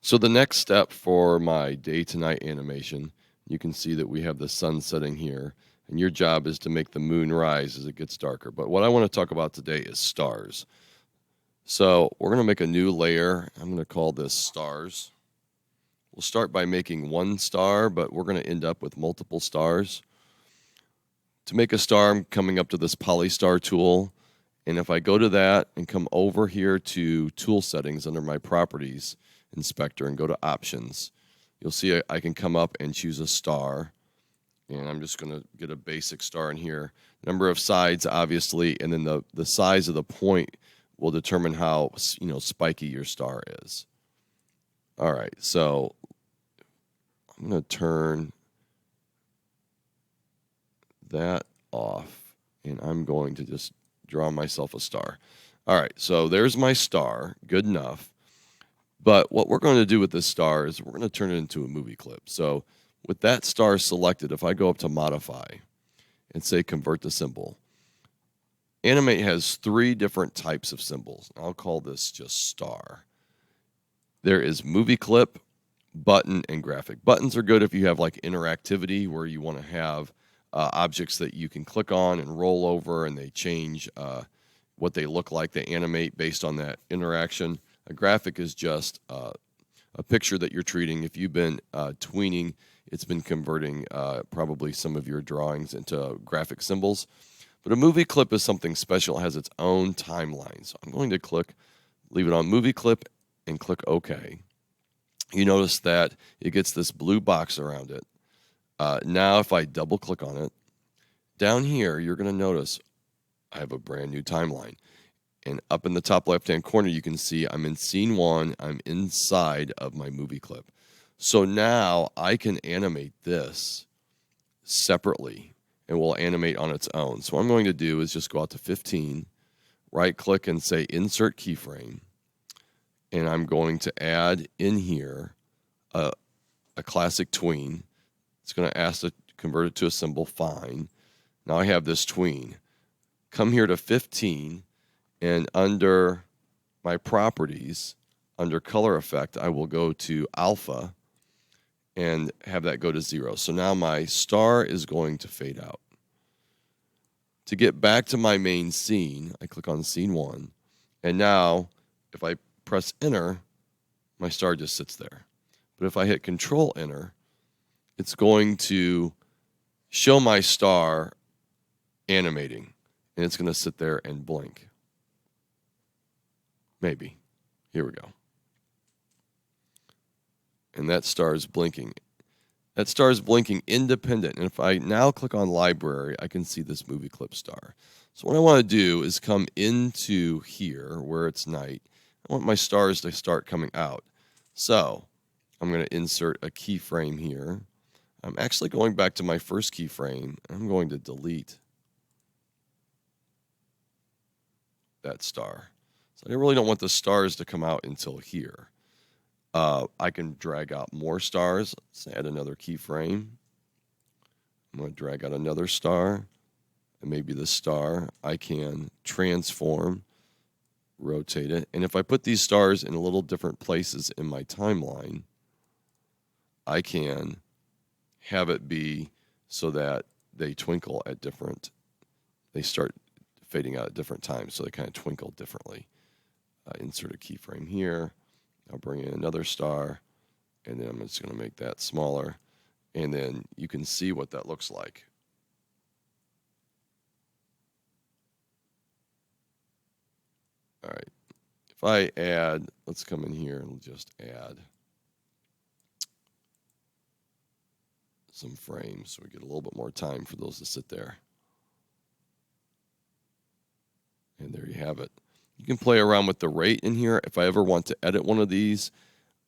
So the next step for my day to night animation, you can see that we have the sun setting here, and your job is to make the moon rise as it gets darker. But what I want to talk about today is stars. So we're going to make a new layer. I'm going to call this stars. We'll start by making one star, but we're going to end up with multiple stars. To make a star, I'm coming up to this Polystar tool. And if I go to that and come over here to Tool Settings under my Properties Inspector and go to Options, you'll see I can come up and choose a star. And I'm just going to get a basic star in here. Number of sides, obviously, and then the size of the point will determine how spiky your star is. All right, so I'm going to turn that off, and I'm going to just draw myself a star. All right, so there's my star. Good enough. But what we're going to do with this star is we're going to turn it into a movie clip. So with that star selected, if I go up to Modify and say Convert to Symbol, Animate has 3 different types of symbols. I'll call this just star. There is movie clip, button, and graphic. Buttons are good if you have like interactivity where you want to have objects that you can click on and roll over and they change what they look like. They animate based on that interaction. A graphic is just a picture that you're treating. If you've been tweening, it's been converting probably some of your drawings into graphic symbols. But a movie clip is something special. It has its own timeline. So I'm going to leave it on movie clip and click OK. You notice that it gets this blue box around it. Now if I double click on it, down here you're going to notice I have a brand new timeline. And up in the top left-hand corner, you can see I'm in scene 1. I'm inside of my movie clip. So now I can animate this separately, and will animate on its own. So what I'm going to do is just go out to 15, right-click and say Insert Keyframe. And I'm going to add in here a classic tween. It's going to ask to convert it to a symbol. Fine. Now I have this tween. Come here to 15. And under my properties, under color effect, I will go to alpha and have that go to 0. So now my star is going to fade out. To get back to my main scene, I click on scene 1. And now, if I press enter, my star just sits there. But if I hit control enter, it's going to show my star animating. And it's going to sit there and blink. Maybe. Here we go. And that star is blinking. That star is blinking independent. And if I now click on library, I can see this movie clip star. So what I want to do is come into here where it's night. I want my stars to start coming out. So I'm going to insert a keyframe here. I'm actually going back to my first keyframe. I'm going to delete that star. So I really don't want the stars to come out until here. I can drag out more stars. Let's add another keyframe. I'm going to drag out another star. And maybe the star I can transform, rotate it. And if I put these stars in a little different places in my timeline, I can have it be so that they twinkle at they start fading out at different times, so they kind of twinkle differently. Insert a keyframe here. I'll bring in another star, and then I'm just going to make that smaller. And then you can see what that looks like. All right. If I add, let's come in here and just add some frames so we get a little bit more time for those to sit there. And there you have it. You can play around with the rate in here. If I ever want to edit one of these,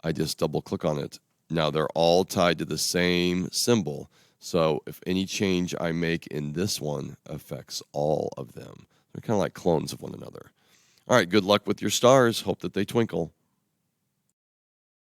I just double click on it. Now they're all tied to the same symbol. So if any change I make in this one affects all of them. They're kind of like clones of one another. All right, good luck with your stars. Hope that they twinkle.